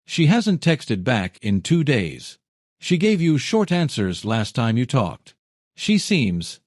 She hasn't texted back in 2 days. She gave you short answers last time you talked. She seems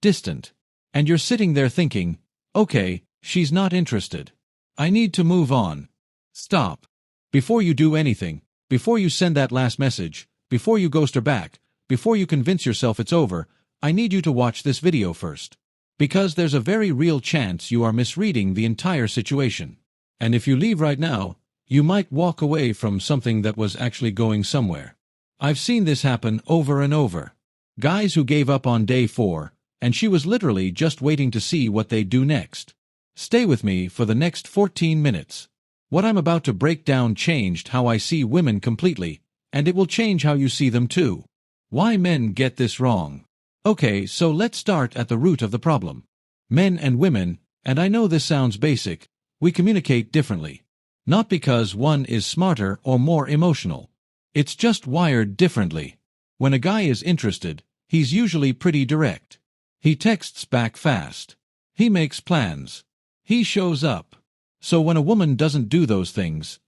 distant. And you're sitting there thinking, okay, she's not interested. I need to move on. Stop. Before you do anything, before you send that last message, before you ghost her back, before you convince yourself it's over, I need you to watch this video first. Because there's a very real chance you are misreading the entire situation. And if you leave right now, you might walk away from something that was actually going somewhere. I've seen this happen over and over. Guys who gave up on day 4, and she was literally just waiting to see what they'd do next. Stay with me for the next 14 minutes. What I'm about to break down changed how I see women completely, and it will change how you see them too. Why men get this wrong. Okay, so let's start at the root of the problem. Men and women, and I know this sounds basic, we communicate differently. Not because one is smarter or more emotional. It's just wired differently. When a guy is interested, he's usually pretty direct. He texts back fast. He makes plans. He shows up. So when a woman doesn't do those things,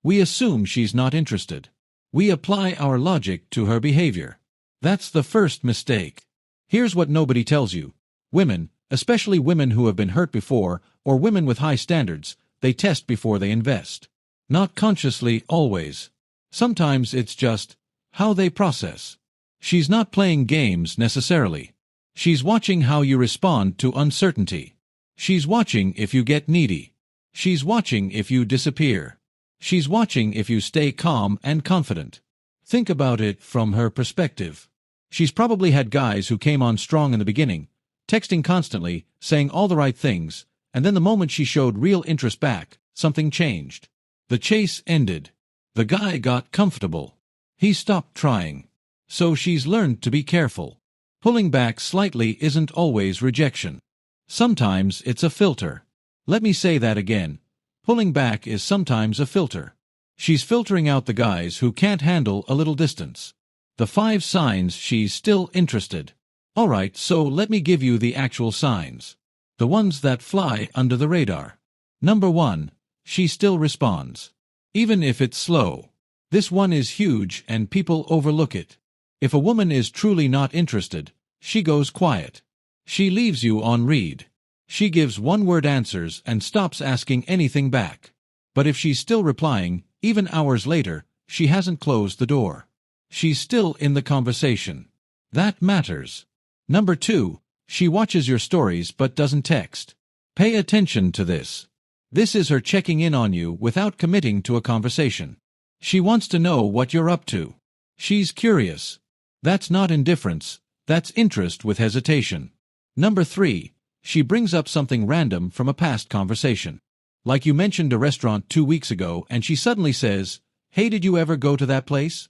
we assume she's not interested. We apply our logic to her behavior. That's the first mistake. Here's what nobody tells you. Women, especially women who have been hurt before, or women with high standards, they test before they invest. Not consciously, always. Sometimes it's just how they process. She's not playing games necessarily. She's watching how you respond to uncertainty. She's watching if you get needy. She's watching if you disappear. She's watching if you stay calm and confident. Think about it from her perspective. She's probably had guys who came on strong in the beginning, texting constantly, saying all the right things, and then the moment she showed real interest back, something changed. The chase ended. The guy got comfortable. He stopped trying. So she's learned to be careful. Pulling back slightly isn't always rejection. Sometimes it's a filter. Let me say that again. Pulling back is sometimes a filter. She's filtering out the guys who can't handle a little distance. The 5 signs she's still interested. Alright, so let me give you the actual signs. The ones that fly under the radar. Number 1. She still responds. Even if it's slow. This one is huge and people overlook it. If a woman is truly not interested, she goes quiet. She leaves you on read. She gives one-word answers and stops asking anything back. But if she's still replying, even hours later, she hasn't closed the door. She's still in the conversation. That matters. Number 2. She watches your stories but doesn't text. Pay attention to this. This is her checking in on you without committing to a conversation. She wants to know what you're up to. She's curious. That's not indifference, that's interest with hesitation. Number 3. She brings up something random from a past conversation. Like you mentioned a restaurant 2 weeks ago and she suddenly says, "Hey, did you ever go to that place?"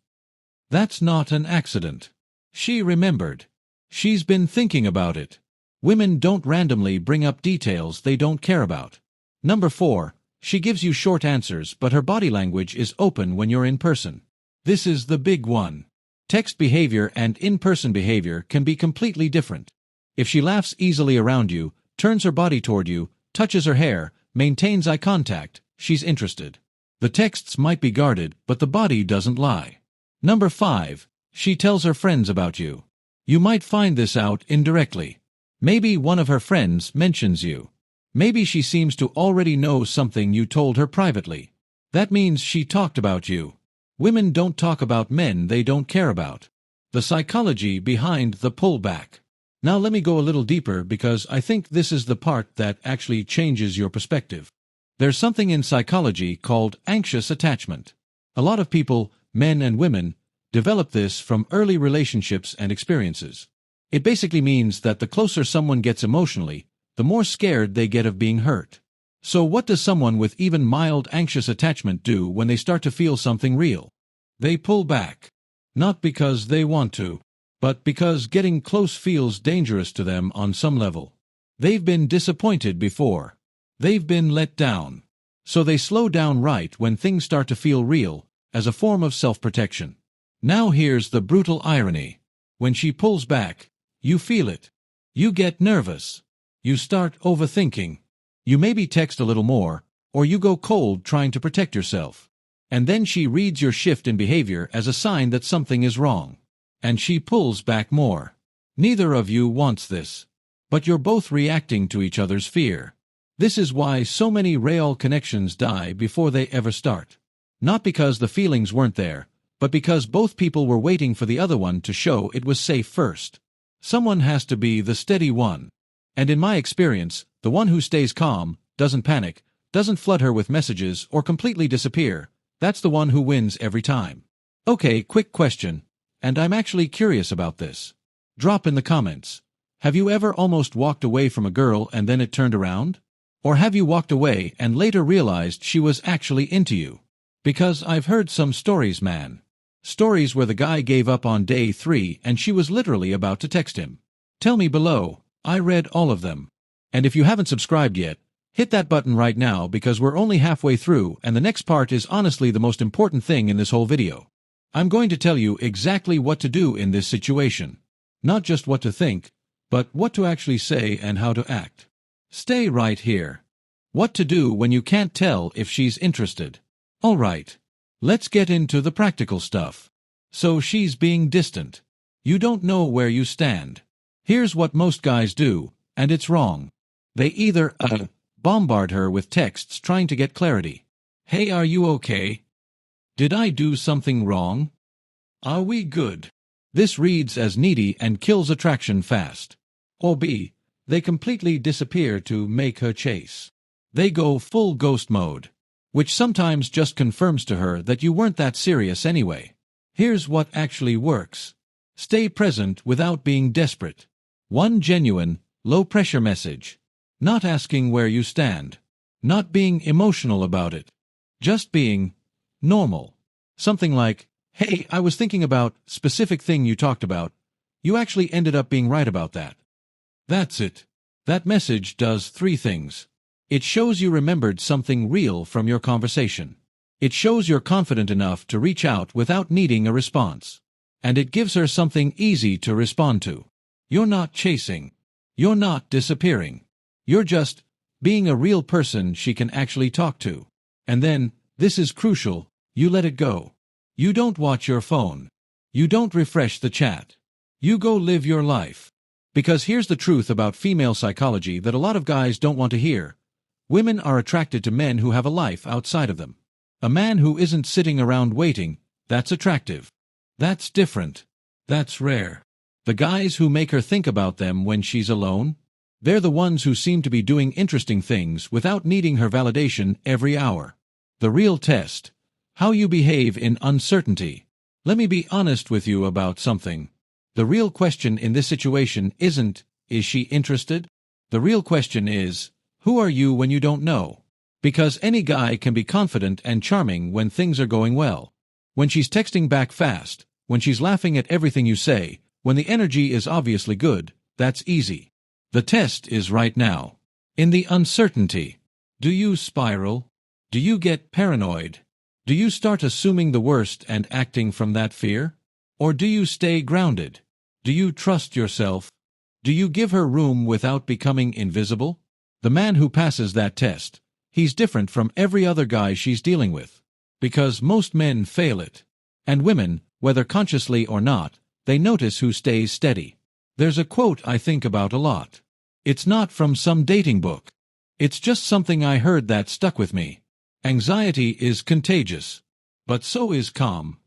That's not an accident. She remembered. She's been thinking about it. Women don't randomly bring up details they don't care about. Number 4. She gives you short answers but her body language is open when you're in person. This is the big one. Text behavior and in-person behavior can be completely different. If she laughs easily around you, turns her body toward you, touches her hair, maintains eye contact, she's interested. The texts might be guarded, but the body doesn't lie. Number 5. She tells her friends about you. You might find this out indirectly. Maybe one of her friends mentions you. Maybe she seems to already know something you told her privately. That means she talked about you. Women don't talk about men they don't care about. The psychology behind the pullback. Now let me go a little deeper because I think this is the part that actually changes your perspective. There's something in psychology called anxious attachment. A lot of people, men and women, develop this from early relationships and experiences. It basically means that the closer someone gets emotionally, the more scared they get of being hurt. So what does someone with even mild anxious attachment do when they start to feel something real? They pull back. Not because they want to, but because getting close feels dangerous to them on some level. They've been disappointed before. They've been let down. So they slow down right when things start to feel real, as a form of self-protection. Now here's the brutal irony. When she pulls back, you feel it. You get nervous. You start overthinking. You maybe text a little more, or you go cold trying to protect yourself. And then she reads your shift in behavior as a sign that something is wrong. And she pulls back more. Neither of you wants this. But you're both reacting to each other's fear. This is why so many real connections die before they ever start. Not because the feelings weren't there, but because both people were waiting for the other one to show it was safe first. Someone has to be the steady one. And in my experience, the one who stays calm, doesn't panic, doesn't flood her with messages or completely disappear, that's the one who wins every time. Okay, quick question, and I'm actually curious about this. Drop in the comments. Have you ever almost walked away from a girl and then it turned around? Or have you walked away and later realized she was actually into you? Because I've heard some stories, man. Stories where the guy gave up on day 3 and she was literally about to text him. Tell me below, I read all of them. And if you haven't subscribed yet, hit that button right now because we're only halfway through and the next part is honestly the most important thing in this whole video. I'm going to tell you exactly what to do in this situation. Not just what to think, but what to actually say and how to act. Stay right here. What to do when you can't tell if she's interested. Alright, let's get into the practical stuff. So she's being distant. You don't know where you stand. Here's what most guys do, and it's wrong. They either bombard her with texts trying to get clarity. Hey, are you okay? Did I do something wrong? Are we good? This reads as needy and kills attraction fast. Or B, they completely disappear to make her chase. They go full ghost mode. Which sometimes just confirms to her that you weren't that serious anyway. Here's what actually works. Stay present without being desperate. One genuine, low-pressure message. Not asking where you stand. Not being emotional about it. Just being normal. Something like, hey, I was thinking about specific thing you talked about. You actually ended up being right about that. That's it. That message does 3 things. It shows you remembered something real from your conversation. It shows you're confident enough to reach out without needing a response. And it gives her something easy to respond to. You're not chasing. You're not disappearing. You're just being a real person she can actually talk to. And then, this is crucial, you let it go. You don't watch your phone. You don't refresh the chat. You go live your life. Because here's the truth about female psychology that a lot of guys don't want to hear. Women are attracted to men who have a life outside of them. A man who isn't sitting around waiting, that's attractive. That's different. That's rare. The guys who make her think about them when she's alone, they're the ones who seem to be doing interesting things without needing her validation every hour. The real test. How you behave in uncertainty. Let me be honest with you about something. The real question in this situation isn't, is she interested? The real question is, who are you when you don't know? Because any guy can be confident and charming when things are going well. When she's texting back fast, when she's laughing at everything you say, when the energy is obviously good, that's easy. The test is right now. In the uncertainty. Do you spiral? Do you get paranoid? Do you start assuming the worst and acting from that fear? Or do you stay grounded? Do you trust yourself? Do you give her room without becoming invisible? The man who passes that test, he's different from every other guy she's dealing with. Because most men fail it. And women, whether consciously or not, they notice who stays steady. There's a quote I think about a lot. It's not from some dating book. It's just something I heard that stuck with me. Anxiety is contagious. But so is calm.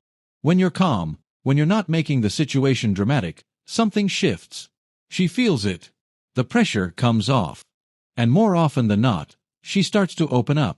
When you're calm, when you're not making the situation dramatic, something shifts. She feels it. The pressure comes off. And more often than not, she starts to open up.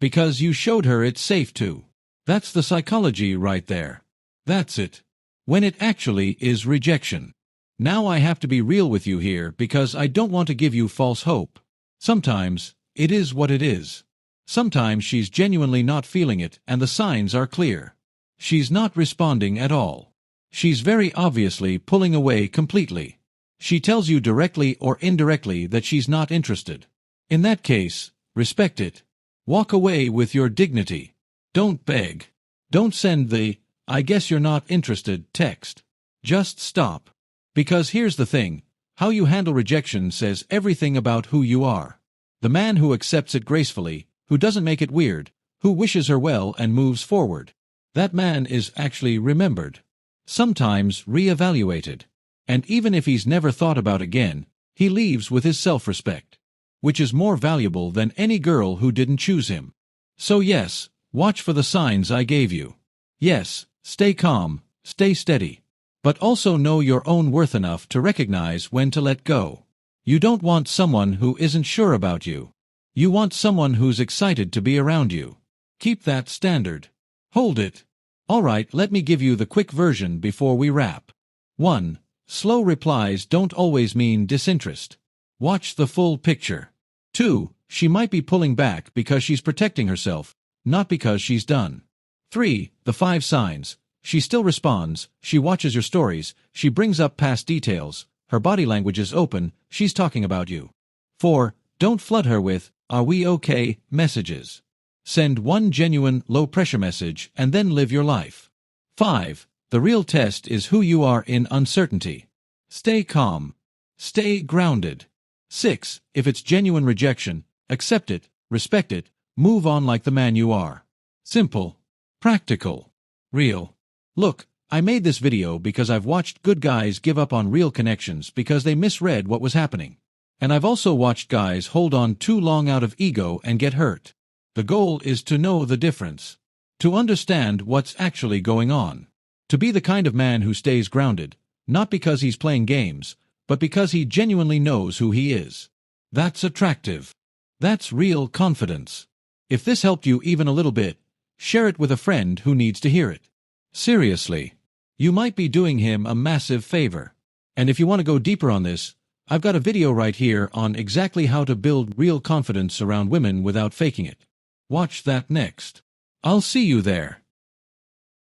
Because you showed her it's safe to. That's the psychology right there. That's it. When it actually is rejection. Now I have to be real with you here because I don't want to give you false hope. Sometimes, it is what it is. Sometimes she's genuinely not feeling it and the signs are clear. She's not responding at all. She's very obviously pulling away completely. She tells you directly or indirectly that she's not interested. In that case, respect it. Walk away with your dignity. Don't beg. Don't send the, I guess you're not interested text. Just stop. Because here's the thing, how you handle rejection says everything about who you are. The man who accepts it gracefully, who doesn't make it weird, who wishes her well and moves forward. That man is actually remembered, sometimes re-evaluated, and even if he's never thought about again, he leaves with his self-respect, which is more valuable than any girl who didn't choose him. So yes, watch for the signs I gave you. Yes, stay calm, stay steady, but also know your own worth enough to recognize when to let go. You don't want someone who isn't sure about you. You want someone who's excited to be around you. Keep that standard. Hold it. Alright, let me give you the quick version before we wrap. 1. Slow replies don't always mean disinterest. Watch the full picture. 2. She might be pulling back because she's protecting herself, not because she's done. 3. The 5 signs. She still responds, she watches your stories, she brings up past details, her body language is open, she's talking about you. 4. Don't flood her with, "Are we okay?" messages. Send one genuine, low-pressure message and then live your life. 5. The real test is who you are in uncertainty. Stay calm. Stay grounded. 6. If it's genuine rejection, accept it, respect it, move on like the man you are. Simple. Practical. Real. Look, I made this video because I've watched good guys give up on real connections because they misread what was happening. And I've also watched guys hold on too long out of ego and get hurt. The goal is to know the difference. To understand what's actually going on. To be the kind of man who stays grounded, not because he's playing games, but because he genuinely knows who he is. That's attractive. That's real confidence. If this helped you even a little bit, share it with a friend who needs to hear it. Seriously, you might be doing him a massive favor. And if you want to go deeper on this, I've got a video right here on exactly how to build real confidence around women without faking it. Watch that next. I'll see you there.